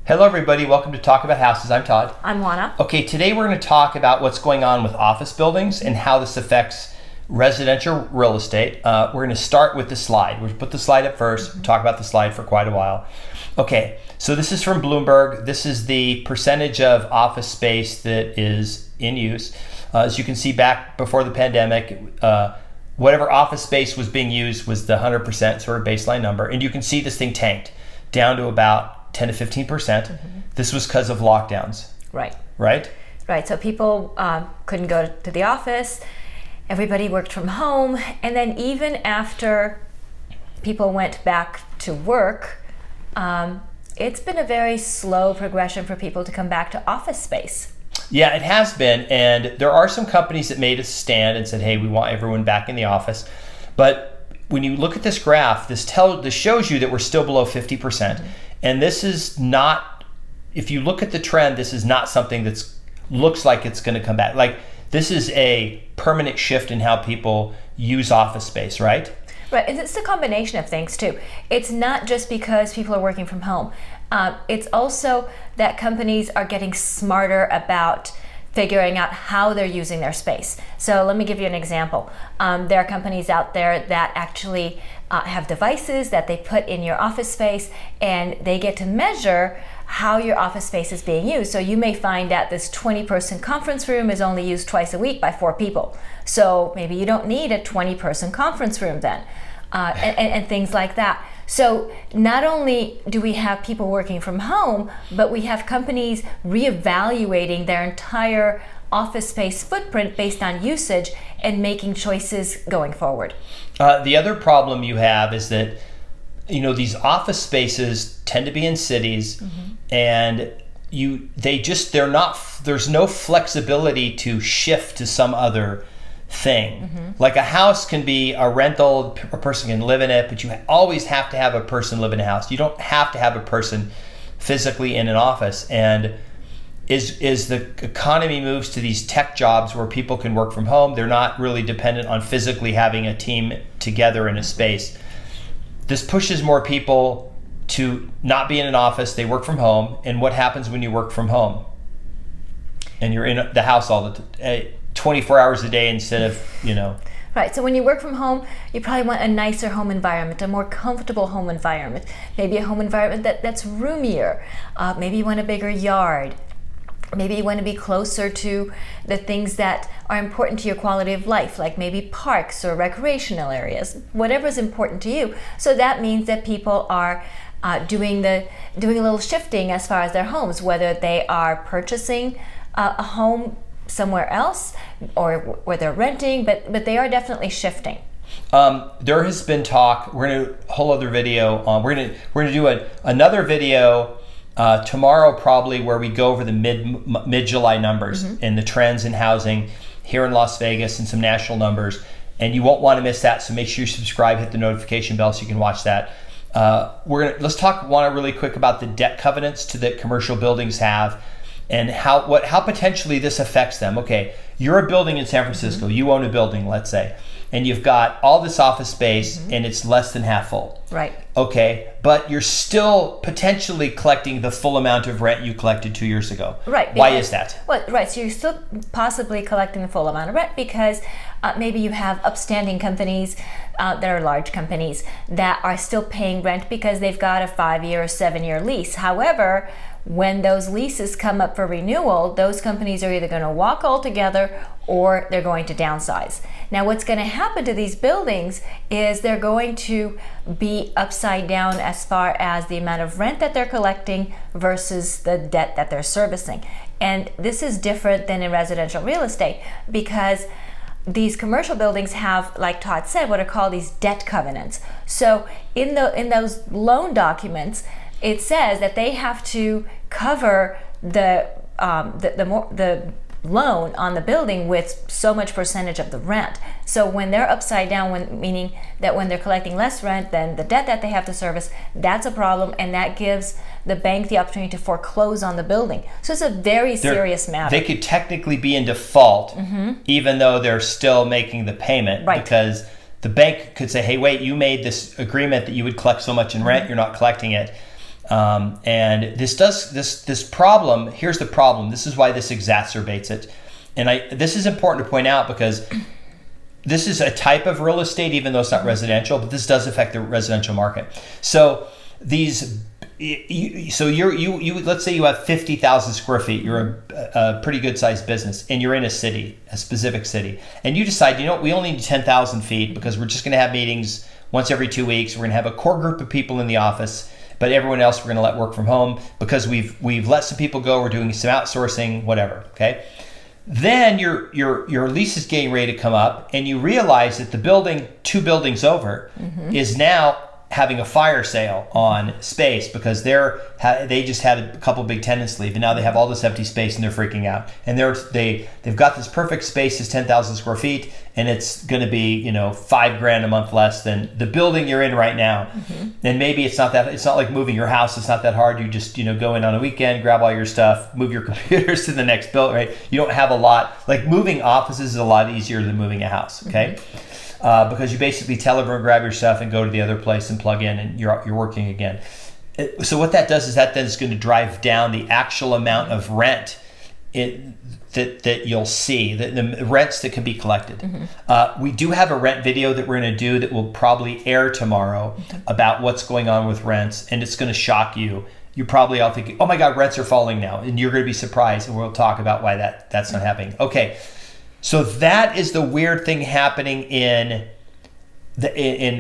Hello everybody, welcome to Talk About Houses. I'm Todd. I'm Juana. Okay, today we're going to talk about what's going on with office buildings and how this affects residential real estate. We're going to start with the slide. We'll put the slide up first, talk about the slide for quite a while. Okay, so this is from Bloomberg. This is the percentage of office space that is in use. As you can see, back before the pandemic, whatever office space was being used was the 100% sort of baseline number. And you can see this thing tanked down to about 10 to 15%. This was because of lockdowns. Right. Right? Right. So people couldn't go to the office. Everybody worked from home. And then even after people went back to work, it's been a very slow progression for people to come back to office space. Yeah, it has been. And there are some companies that made a stand and said, hey, we want everyone back in the office. But when you look at this graph, this shows you that we're still below 50%. And this is not, if you look at the trend, this is not something that's looks like it's going to come back. Like, this is a permanent shift in how people use office space, right? Right, and it's a combination of things too. It's not just because people are working from home. It's also that companies are getting smarter about figuring out how they're using their space. So let me give you an example. There are companies out there that actually have devices that they put in your office space, and they get to measure how your office space is being used. So you may find that this 20-person conference room is only used twice a week by 4 people. So maybe you don't need a 20-person conference room then, and things like that. So not only do we have people working from home, but we have companies reevaluating their entire office space footprint based on usage and making choices going forward. The other problem you have is that, these office spaces tend to be in cities, and there's no flexibility to shift to some other thing. Like, a house can be a rental, a person can live in it, but you always have to have a person live in a house. You don't have to have a person physically in an office. And as the economy moves to these tech jobs where people can work from home, they're not really dependent on physically having a team together in a space. This pushes more people to not be in an office. They work from home. And what happens when you work from home and you're in the house all the time, 24 hours a day instead of, Right, so when you work from home, you probably want a nicer home environment, a more comfortable home environment, maybe a home environment that's roomier. Maybe you want a bigger yard. Maybe you want to be closer to the things that are important to your quality of life, like maybe parks or recreational areas, whatever is important to you. So that means that people are doing a little shifting as far as their homes, whether they are purchasing a home somewhere else or where they're renting, but they are definitely shifting. There has been talk. We're going to a whole other video. We're going to do another video tomorrow probably, where we go over the mid-July numbers and the trends in housing here in Las Vegas and some national numbers. And you won't want to miss that. So make sure you subscribe, hit the notification bell so you can watch that. Let's talk really quick about the debt covenants that commercial buildings have, and how potentially this affects them. Okay, you're a building in San Francisco, you own a building, let's say, and you've got all this office space and it's less than half full. Right. Okay, but you're still potentially collecting the full amount of rent you collected 2 years ago. Right. Why is that? Well, right, so you're still possibly collecting the full amount of rent because maybe you have upstanding companies that are large companies that are still paying rent because they've got a 5-year or 7-year lease. However, when those leases come up for renewal, those companies are either going to walk altogether or they're going to downsize. Now, what's going to happen to these buildings is they're going to be upside down as far as the amount of rent that they're collecting versus the debt that they're servicing. And this is different than in residential real estate because these commercial buildings have, like Todd said, what are called these debt covenants. So in those loan documents, it says that they have to cover the loan on the building with so much percentage of the rent. So when they're upside down, meaning that when they're collecting less rent than the debt that they have to service, that's a problem, and that gives the bank the opportunity to foreclose on the building. So it's a very serious matter. They could technically be in default even though they're still making the payment, right? Because the bank could say, hey, wait, you made this agreement that you would collect so much in rent, you're not collecting it. And this problem. Here's the problem. This is why this exacerbates it. And this is important to point out because this is a type of real estate, even though it's not residential, but this does affect the residential market. So let's say you have 50,000 square feet. You're a pretty good sized business, and you're in a specific city, and you decide, we only need 10,000 feet because we're just going to have meetings once every 2 weeks. We're going to have a core group of people in the office, but everyone else we're going to let work from home because we've let some people go. We're doing some outsourcing, whatever. Okay. Then your lease is getting ready to come up, and you realize that the building 2 buildings over is now having a fire sale on space because they just had a couple big tenants leave, and now they have all this empty space and they're freaking out. And they've got this perfect space, is 10,000 square feet, and it's going to be $5,000 a month less than the building you're in right now. And maybe it's not like moving your house. It's not that hard. You just go in on a weekend, grab all your stuff, move your computers to the next building. Right? You don't have a lot. Like moving offices is a lot easier than moving a house. Okay. Because you basically tell everyone to grab your stuff and go to the other place and plug in, and you're working again. So what that does is that then is going to drive down the actual amount of rent that you'll see, the rents that can be collected. We do have a rent video that we're going to do that will probably air tomorrow about what's going on with rents, and it's going to shock you. You're probably all thinking, oh my God, rents are falling now, and you're going to be surprised, and we'll talk about why that's not happening. Okay. So that is the weird thing happening in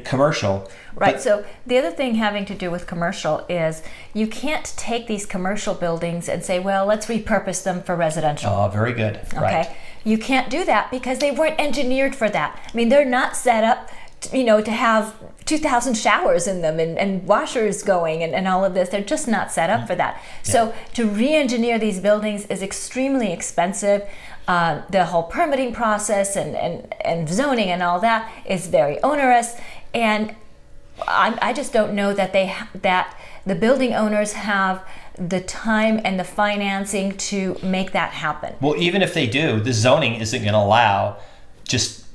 commercial. Right. So the other thing having to do with commercial is you can't take these commercial buildings and say, well, let's repurpose them for residential. Oh, very good. Okay. Right. You can't do that because they weren't engineered for that. I mean, they're not set up, to have 2,000 showers in them and washers going and all of this. They're just not set up for that. Yeah. So to re-engineer these buildings is extremely expensive. The whole permitting process and zoning and all that is very onerous, and I just don't know that that the building owners have the time and the financing to make that happen. Well, even if they do, the zoning isn't going to allow just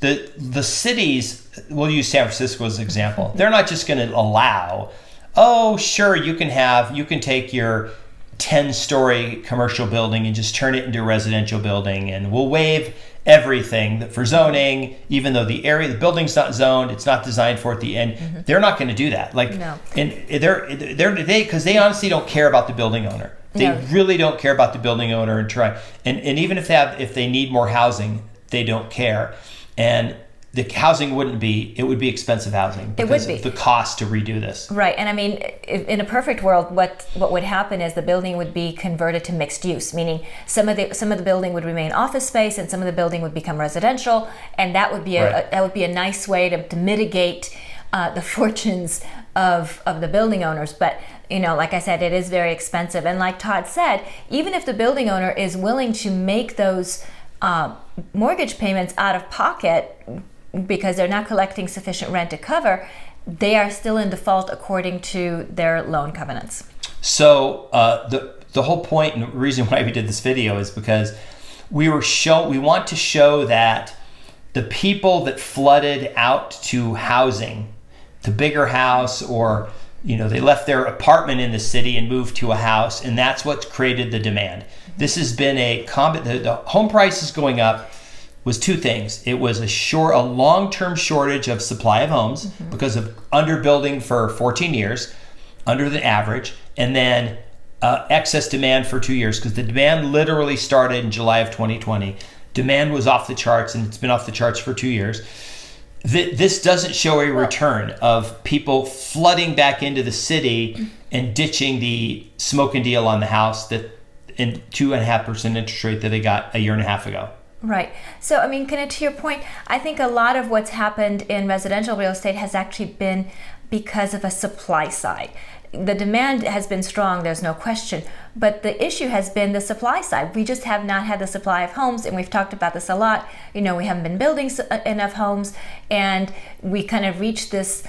the cities. We'll use San Francisco as an example. They're not just going to allow. Oh, sure, you can take your 10-story commercial building and just turn it into a residential building, and we'll waive everything for zoning, even though the building's not zoned, it's not designed for it. The end. They're not going to do that. No. And because they honestly don't care about the building owner. They really don't care about the building owner and even if they need more housing, they don't care. And the housing would be expensive housing because of the cost to redo this. Right, and I mean, in a perfect world, what would happen is the building would be converted to mixed use, meaning some of the building would remain office space and some of the building would become residential, and that would be a nice way to mitigate the fortunes of the building owners. But like I said, it is very expensive, and like Todd said, even if the building owner is willing to make those mortgage payments out of pocket because they're not collecting sufficient rent to cover, they are still in default according to their loan covenants. So the whole point and reason why we did this video is because we want to show that the people that flooded out to housing, the bigger house, or they left their apartment in the city and moved to a house, and that's what created the demand. This has been the home prices going up was 2 things. It was a long-term shortage of supply of homes because of underbuilding for 14 years, under the average, and then excess demand for 2 years because the demand literally started in July of 2020. Demand was off the charts, and it's been off the charts for 2 years. This doesn't show a return of people flooding back into the city and ditching the smoke and deal on the house in 2.5% interest rate that they got a year and a half ago. Right. So, I mean, to your point, I think a lot of what's happened in residential real estate has actually been because of a supply side. The demand has been strong, there's no question, but the issue has been the supply side. We just have not had the supply of homes, and we've talked about this a lot. We haven't been building enough homes, and we kind of reached this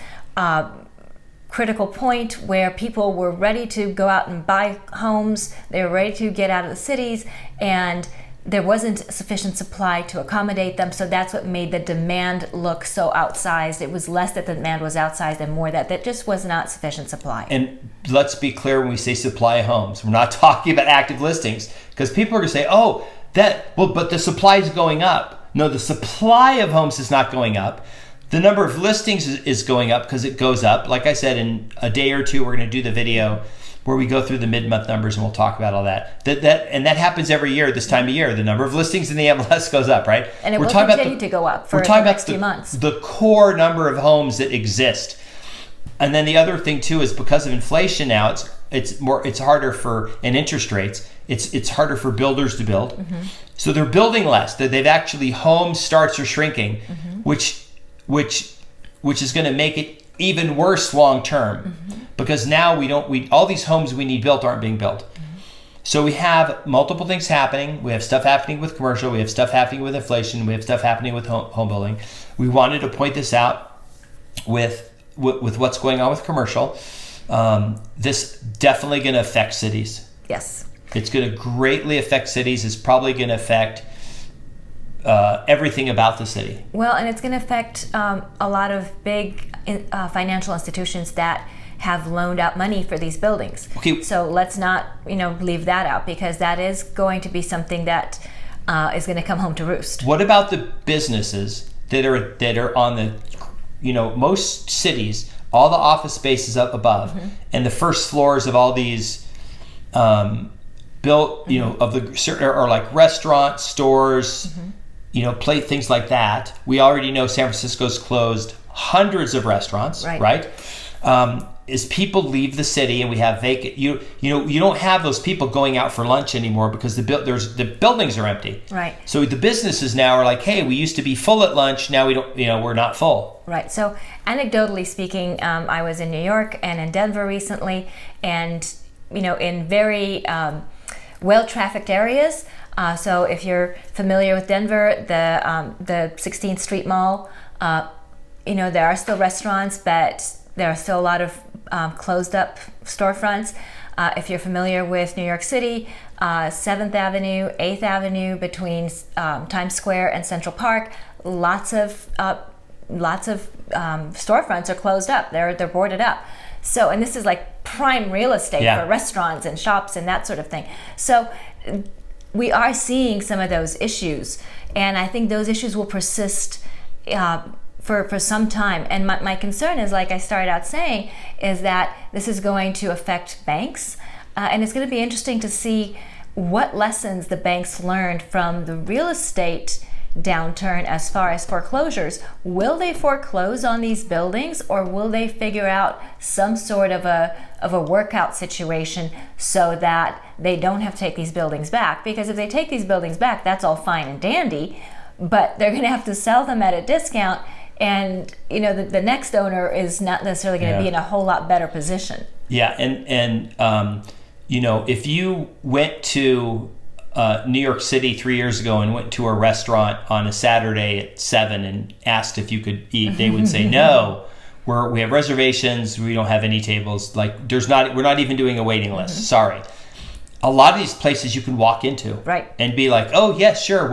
critical point where people were ready to go out and buy homes. They were ready to get out of the cities, and there wasn't sufficient supply to accommodate them, so that's what made the demand look so outsized. It was less that the demand was outsized and more that just was not sufficient supply. And let's be clear, when we say supply of homes, we're not talking about active listings, because people are going to say, but the supply is going up. No, the supply of homes is not going up. The number of listings is going up because it goes up. Like I said, in a day or two, we're going to do the video where we go through the mid-month numbers and we'll talk about all that. That happens every year this time of year. The number of listings in the MLS goes up, right? And it will continue to go up for the next few months. The core number of homes that exist. And then the other thing too is because of inflation now, it's harder for, and interest rates, it's harder for builders to build. Mm-hmm. So they're building less. They've actually, home starts are shrinking, mm-hmm. which is going to make it even worse long term. Mm-hmm. Because now all these homes we need built aren't being built. Mm-hmm. So we have multiple things happening. We have stuff happening with commercial. We have stuff happening with inflation. We have stuff happening with home building. We wanted to point this out with what's going on with commercial. This definitely going to affect cities. Yes. It's going to greatly affect cities. It's probably going to affect everything about the city. Well, and it's going to affect a lot of big financial institutions that have loaned out money for these buildings. Okay. So let's not, leave that out, because that is going to be something that is going to come home to roost. What about the businesses that are on the, most cities, all the office space is up above, mm-hmm. and the first floors of all these built, mm-hmm. Of the certain are like restaurants, stores, mm-hmm. Play things like that. We already know San Francisco's closed hundreds of restaurants, right? As people leave the city and we have vacant, you don't have those people going out for lunch anymore because the buildings are empty. Right. So the businesses now are like, hey, we used to be full at lunch, now we don't, we're not full. Right. So anecdotally speaking, I was in New York and in Denver recently, and in very well-trafficked areas. So if you're familiar with Denver, the 16th Street Mall, there are still restaurants, but there are still a lot of closed up storefronts. If you're familiar with New York City, 7th Avenue, 8th Avenue, between Times Square and Central Park, lots of storefronts are closed up. They're boarded up. So, and this is like prime real estate for restaurants and shops and that sort of thing. So we are seeing some of those issues, and I think those issues will persist for some time. And my concern is, like I started out saying, is that this is going to affect banks, and it's going to be interesting to see what lessons the banks learned from the real estate downturn as far as foreclosures. Will they foreclose on these buildings, or will they figure out some sort of a workout situation so that they don't have to take these buildings back? Because if they take these buildings back, that's all fine and dandy, but they're going to have to sell them at a discount, and the next owner is not necessarily going to be in a whole lot better position. Yeah, and if you went to New York City 3 years ago and went to a restaurant on a Saturday at 7 and asked if you could eat, they would say no. We have reservations. We don't have any tables. Like we're not even doing a waiting list. Mm-hmm. Sorry. A lot of these places you can walk into, right, and be like, oh yes, sure,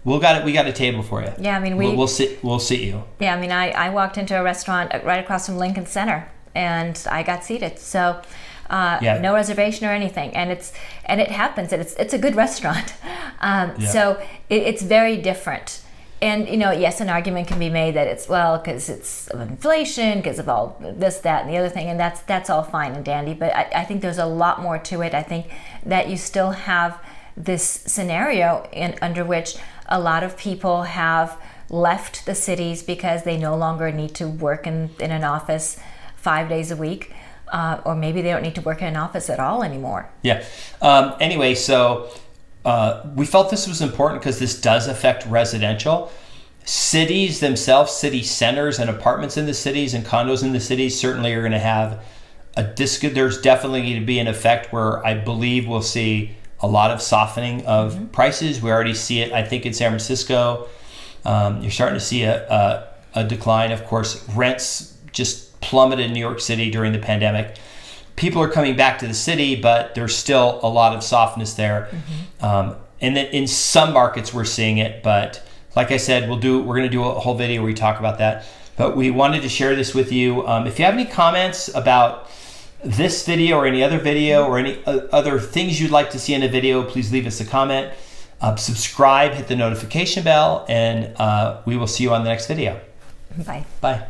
we got a table for you. Yeah, I mean we'll sit you. Yeah, I mean I walked into a restaurant right across from Lincoln Center, and I got seated. So. No reservation or anything, and it happens. It's a good restaurant, so it's very different. And yes, an argument can be made that it's because it's of inflation, because of all this, that, and the other thing, and that's all fine and dandy. But I think there's a lot more to it. I think that you still have this scenario under which a lot of people have left the cities because they no longer need to work in an office 5 days a week. Or maybe they don't need to work in an office at all anymore. Yeah. Anyway, so we felt this was important because this does affect residential. Cities themselves, city centers and apartments in the cities and condos in the cities certainly are going to have there's definitely going to be an effect where I believe we'll see a lot of softening of mm-hmm. prices. We already see it, I think, in San Francisco. You're starting to see a decline. Of course, rents just plummeted in New York City during the pandemic. People are coming back to the city, but there's still a lot of softness there. Mm-hmm. And then in some markets we're seeing it, but like I said, we're going to do a whole video where we talk about that. But we wanted to share this with you. If you have any comments about this video or any other video or any other things you'd like to see in a video, please leave us a comment. Subscribe, hit the notification bell, and we will see you on the next video. Bye. Bye.